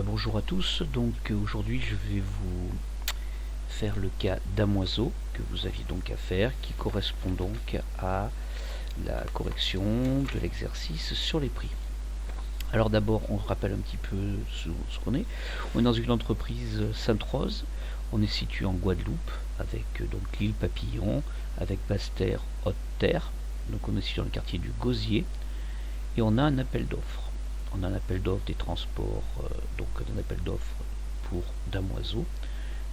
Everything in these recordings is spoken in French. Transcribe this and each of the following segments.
Bonjour à tous, donc aujourd'hui je vais vous faire le cas damoiseau que vous aviez donc à faire, qui correspond donc à la correction de l'exercice sur les prix. Alors d'abord on rappelle un petit peu ce qu'on est. On est dans une entreprise Sainte-Rose, on est situé en Guadeloupe avec donc l'île Papillon, avec Basse-Terre, Haute-Terre, donc on est situé dans le quartier du Gosier et on a un appel d'offres. On a un appel d'offres des transports, donc un appel d'offres pour damoiseau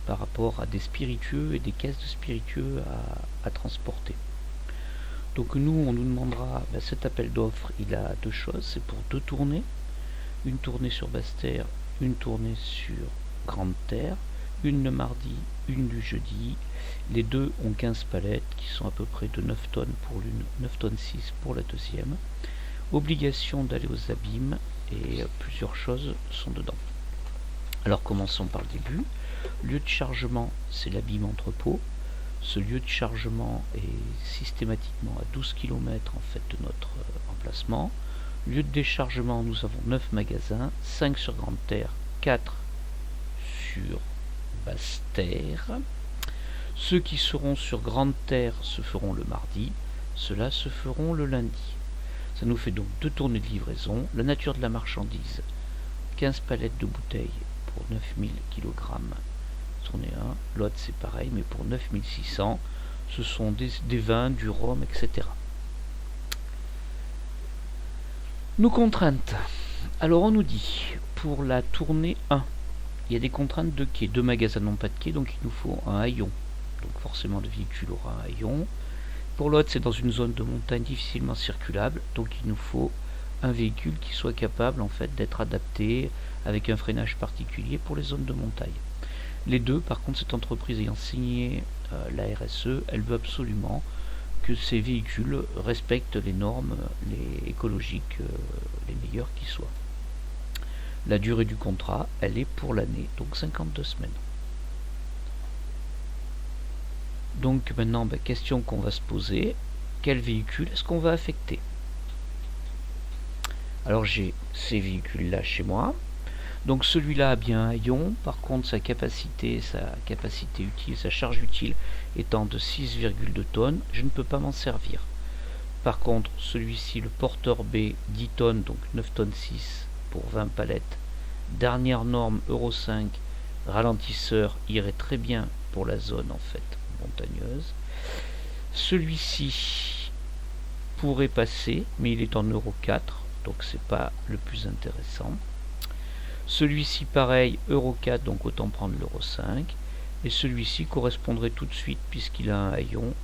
par rapport à des spiritueux et des caisses de spiritueux à transporter. Donc nous, on nous demandera, cet appel d'offres, il a deux choses, c'est pour deux tournées, une tournée sur Basse-Terre, une tournée sur Grande-Terre, une le mardi, une du jeudi. Les deux ont 15 palettes qui sont à peu près de 9 tonnes pour l'une, 9 tonnes 6 pour la deuxième. Obligation d'aller aux abîmes et plusieurs choses sont dedans. Alors commençons par le début. Lieu de chargement, c'est l'abîme entrepôt. Ce lieu de chargement est systématiquement à 12 km en fait de notre emplacement. Lieu de déchargement, nous avons 9 magasins, 5 sur Grande-Terre, 4 sur Basse-Terre. Ceux qui seront sur Grande-Terre se feront le mardi, ceux-là se feront le lundi. Ça nous fait donc deux tournées de livraison. La nature de la marchandise, 15 palettes de bouteilles pour 9000 kg, tournée 1. L'autre c'est pareil, mais pour 9600. Ce sont des vins, du rhum, etc. Nos contraintes. Alors on nous dit, pour la tournée 1, il y a des contraintes de quai. Deux magasins n'ont pas de quai, donc il nous faut un haillon. Donc forcément le véhicule aura un haillon. Pour l'autre, c'est dans une zone de montagne difficilement circulable, donc il nous faut un véhicule qui soit capable en fait d'être adapté avec un freinage particulier pour les zones de montagne. Les deux, par contre, cette entreprise ayant signé la RSE, elle veut absolument que ces véhicules respectent les normes écologiques les meilleures qui soient. La durée du contrat, elle est pour l'année, donc 52 semaines. Donc maintenant, question qu'on va se poser, quel véhicule est-ce qu'on va affecter? Alors j'ai ces véhicules-là chez moi. Donc celui-là a bien un haillon, par contre sa capacité utile, sa charge utile étant de 6,2 tonnes, je ne peux pas m'en servir. Par contre, celui-ci, le porteur B, 10 tonnes, donc 9 tonnes 6 pour 20 palettes. Dernière norme Euro 5, ralentisseur, irait très bien pour la zone en fait montagneuse. Celui-ci pourrait passer, mais il est en Euro 4, donc c'est pas le plus intéressant. Celui-ci pareil, Euro 4, donc autant prendre l'Euro 5. Et celui-ci correspondrait tout de suite, puisqu'il a un haillon,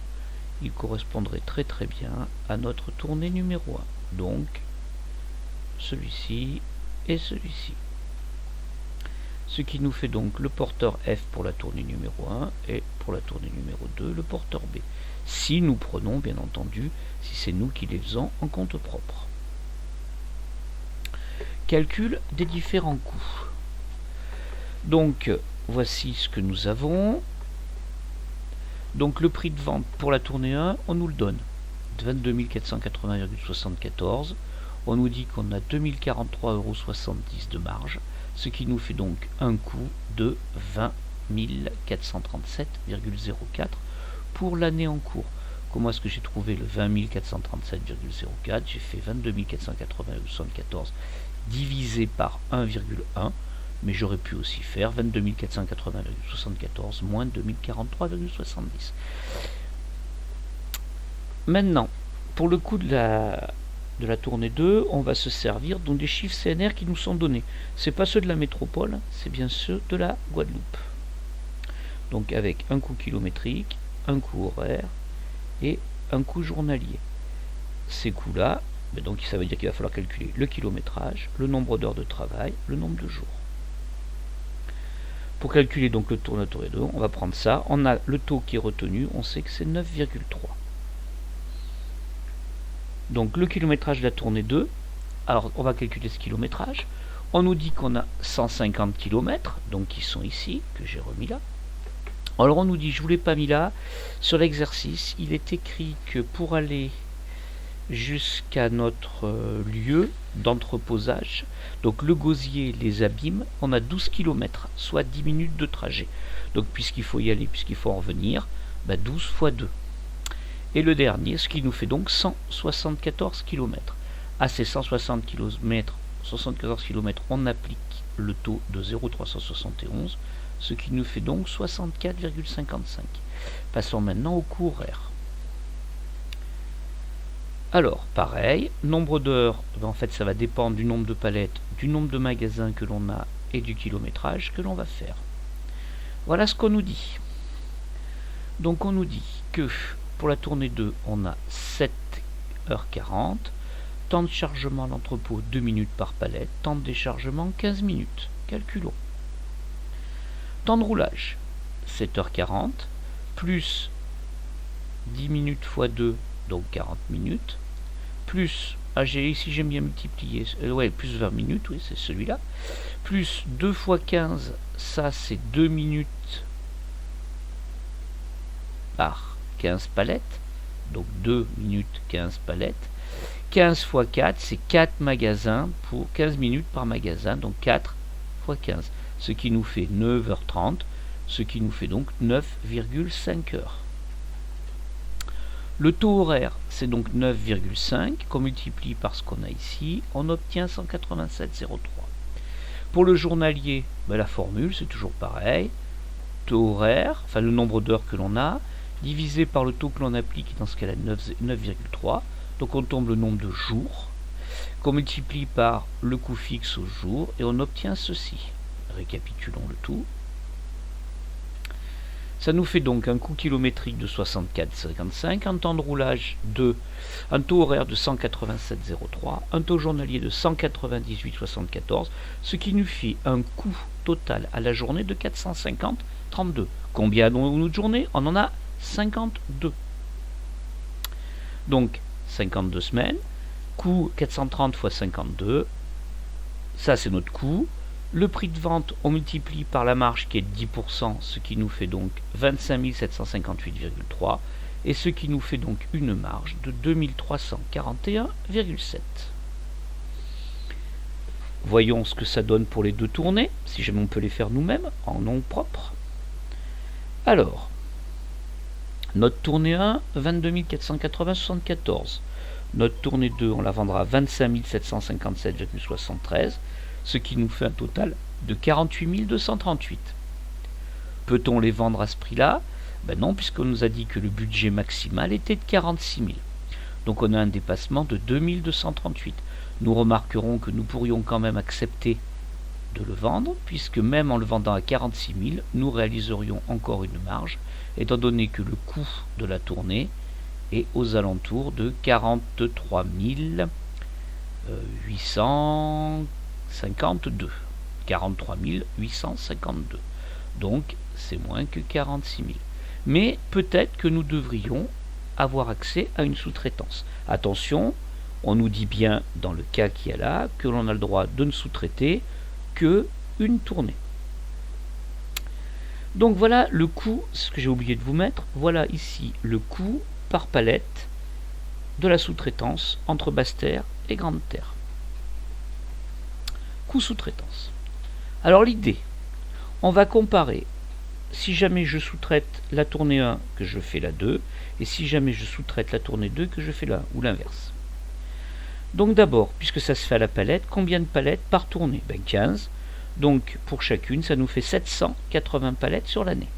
il correspondrait très très bien à notre tournée numéro 1. Donc celui-ci et celui-ci. Ce qui nous fait donc le porteur F pour la tournée numéro 1 et pour la tournée numéro 2 le porteur B. Si nous prenons bien entendu, si c'est nous qui les faisons en compte propre. Calcul des différents coûts. Donc voici ce que nous avons. Donc le prix de vente pour la tournée 1, on nous le donne. 22 480,74. On nous dit qu'on a 2043,70 € de marge, ce qui nous fait donc un coût de 20 437,04 pour l'année en cours. Comment est-ce que j'ai trouvé le 20 437,04? J'ai fait 22 480,74 divisé par 1,1, mais j'aurais pu aussi faire 22 480,74 moins 2043,70. Maintenant, pour le coût de la tournée 2, on va se servir donc des chiffres CNR qui nous sont donnés. Ce n'est pas ceux de la métropole, c'est bien ceux de la Guadeloupe. Donc avec un coût kilométrique, un coût horaire et un coût journalier. Ces coûts-là, donc ça veut dire qu'il va falloir calculer le kilométrage, le nombre d'heures de travail, le nombre de jours. Pour calculer donc le tour de la tournée 2, on va prendre ça. On a le taux qui est retenu, on sait que c'est 9,3. Donc le kilométrage de la tournée 2, alors on va calculer ce kilométrage. On nous dit qu'on a 150 km, donc qui sont ici, que j'ai remis là. Alors on nous dit, je ne vous l'ai pas mis là, sur l'exercice, il est écrit que pour aller jusqu'à notre lieu d'entreposage. Donc le gosier, les abîmes, on a 12 km, soit 10 minutes de trajet. Donc puisqu'il faut y aller, puisqu'il faut en revenir, 12 fois 2. Et le dernier, ce qui nous fait donc 174 km. À ces 174 km, on applique le taux de 0,371, ce qui nous fait donc 64,55. Passons maintenant au coût horaire. Alors, pareil, nombre d'heures, en fait ça va dépendre du nombre de palettes, du nombre de magasins que l'on a et du kilométrage que l'on va faire. Voilà ce qu'on nous dit. Donc on nous dit que pour la tournée 2, on a 7h40, temps de chargement à l'entrepôt 2 minutes par palette, temps de déchargement 15 minutes. Calculons. Temps de roulage 7h40, plus 10 minutes x 2, donc 40 minutes, plus, ici j'aime bien multiplier, plus 20 minutes, oui c'est celui-là, plus 2 x 15, ça c'est 2 minutes par 15 palettes, donc 2 minutes 15 palettes, 15 x 4 c'est 4 magasins pour 15 minutes par magasin, donc 4 x 15, ce qui nous fait 9h30, ce qui nous fait donc 9,5 heures. Le taux horaire, c'est donc 9,5, qu'on multiplie par ce qu'on a ici, on obtient 187,03. Pour le journalier, la formule, c'est toujours pareil. Taux horaire, enfin le nombre d'heures que l'on a, divisé par le taux que l'on applique, dans ce cas-là 9,3. Donc on tombe le nombre de jours, qu'on multiplie par le coût fixe au jour, et on obtient ceci. Récapitulons le tout. Ça nous fait donc un coût kilométrique de 64,55, un temps de roulage un taux horaire de 187,03, un taux journalier de 198,74, ce qui nous fait un coût total à la journée de 450,32. Combien avons-nous de journées? On en a 52. Donc 52 semaines, coût 430 x 52, ça c'est notre coût. Le prix de vente, on multiplie par la marge qui est de 10%, ce qui nous fait donc 25 758,3, et ce qui nous fait donc une marge de 2341,7. Voyons ce que ça donne pour les deux tournées, si jamais on peut les faire nous-mêmes, en nom propre. Alors, notre tournée 1, 22 480,74. Notre tournée 2, on la vendra à 25 757,73, ce qui nous fait un total de 48 238. Peut-on les vendre à ce prix-là? Non, puisqu'on nous a dit que le budget maximal était de 46 000. Donc on a un dépassement de 2238. Nous remarquerons que nous pourrions quand même accepter de le vendre, puisque même en le vendant à 46 000, nous réaliserions encore une marge, étant donné que le coût de la tournée est aux alentours de 43 852. 43 852. Donc c'est moins que 46 000. Mais peut-être que nous devrions avoir accès à une sous-traitance. Attention, on nous dit bien dans le cas qui est là que l'on a le droit de ne sous-traiter que une tournée. Donc voilà le coût, ce que j'ai oublié de vous mettre, voilà ici le coût par palette de la sous-traitance entre Basse-Terre et Grande-Terre. Coût sous-traitance. Alors l'idée, on va comparer si jamais je sous-traite la tournée 1 que je fais la 2 et si jamais je sous-traite la tournée 2 que je fais la 1 ou l'inverse. Donc d'abord, puisque ça se fait à la palette, combien de palettes par tournée? 15. Donc pour chacune, ça nous fait 780 palettes sur l'année.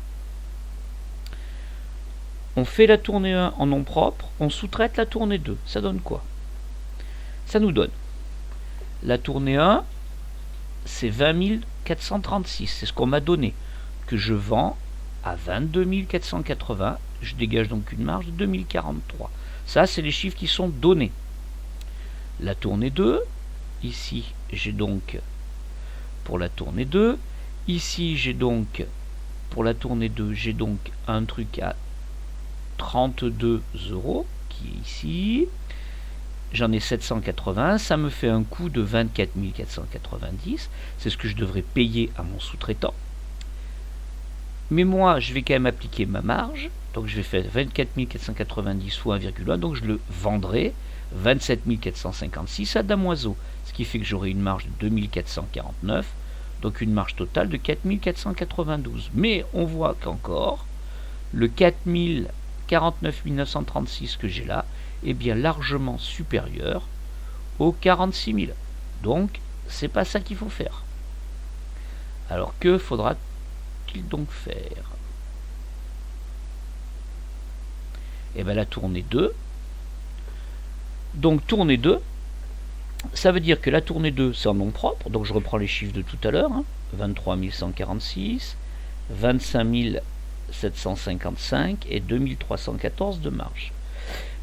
On fait la tournée 1 en nom propre, on sous-traite la tournée 2. Ça donne quoi? Ça nous donne la tournée 1, c'est 20 436, c'est ce qu'on m'a donné, que je vends à 22 480, je dégage donc une marge de 2043. Ça, c'est les chiffres qui sont donnés. La tournée 2, ici, j'ai donc pour la tournée 2, ici, j'ai donc, pour la tournée 2, j'ai donc un truc à 32 €, qui est ici. J'en ai 780, ça me fait un coût de 24 490, c'est ce que je devrais payer à mon sous-traitant. Mais moi, je vais quand même appliquer ma marge, donc je vais faire 24 490 fois 1,1, donc je le vendrai 27 456 à Damoiseau, ce qui fait que j'aurai une marge de 2449, donc une marge totale de 4492. Mais on voit qu'encore, le 49 936 que j'ai là est bien largement supérieur aux 46 000. Donc, c'est pas ça qu'il faut faire. Alors, que faudra-t-il donc faire? Et bien la tournée 2. Donc tournée 2, ça veut dire que la tournée 2, c'est en nom propre. Donc je reprends les chiffres de tout à l'heure. 23 146, 25 755 et 2314 de marge.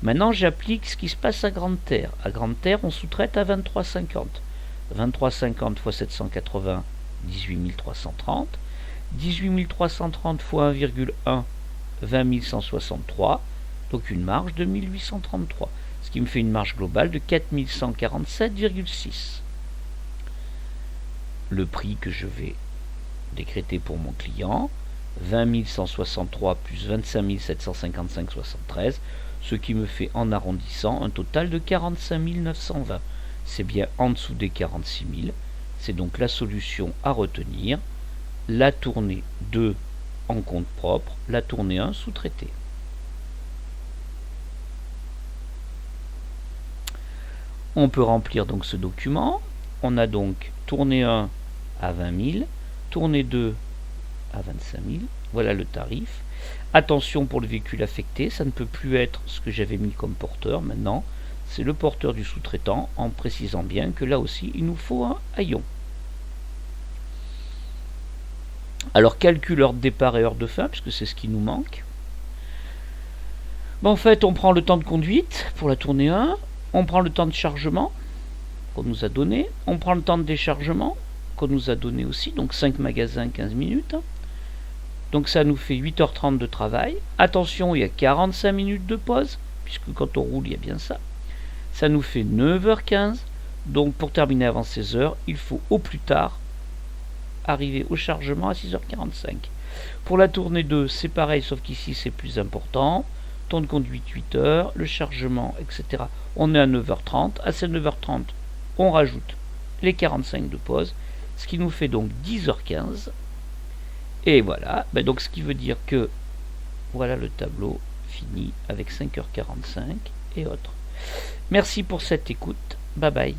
Maintenant, j'applique ce qui se passe à Grande Terre. À Grande Terre, on sous-traite à 23,50. 23,50 x 780, 18 330. 18 330 x 1,1, 20 163. Donc une marge de 1833. Ce qui me fait une marge globale de 4147,6. Le prix que je vais décréter pour mon client, 20 163 plus 25 755,73, ce qui me fait en arrondissant un total de 45 920. C'est bien en dessous des 46 000. C'est donc la solution à retenir. La tournée 2 en compte propre, la tournée 1 sous-traitée. On peut remplir donc ce document. On a donc tournée 1 à 20 000, tournée 2 à 25 000. Voilà le tarif. Attention pour le véhicule affecté, ça ne peut plus être ce que j'avais mis comme porteur. Maintenant, c'est le porteur du sous-traitant, en précisant bien que là aussi, il nous faut un haillon. Alors, calcul heure de départ et heure de fin, puisque c'est ce qui nous manque. En fait, on prend le temps de conduite pour la tournée 1. On prend le temps de chargement qu'on nous a donné. On prend le temps de déchargement qu'on nous a donné aussi. Donc 5 magasins, 15 minutes. Donc ça nous fait 8h30 de travail. Attention, il y a 45 minutes de pause, puisque quand on roule, il y a bien ça. Ça nous fait 9h15. Donc pour terminer avant 16h, il faut au plus tard arriver au chargement à 6h45. Pour la tournée 2, c'est pareil, sauf qu'ici c'est plus important. Temps de conduite 8 heures, le chargement, etc. On est à 9h30. À ces 9h30, on rajoute les 45 de pause, ce qui nous fait donc 10h15. Et voilà, donc ce qui veut dire que voilà le tableau fini avec 5h45 et autres. Merci pour cette écoute. Bye bye.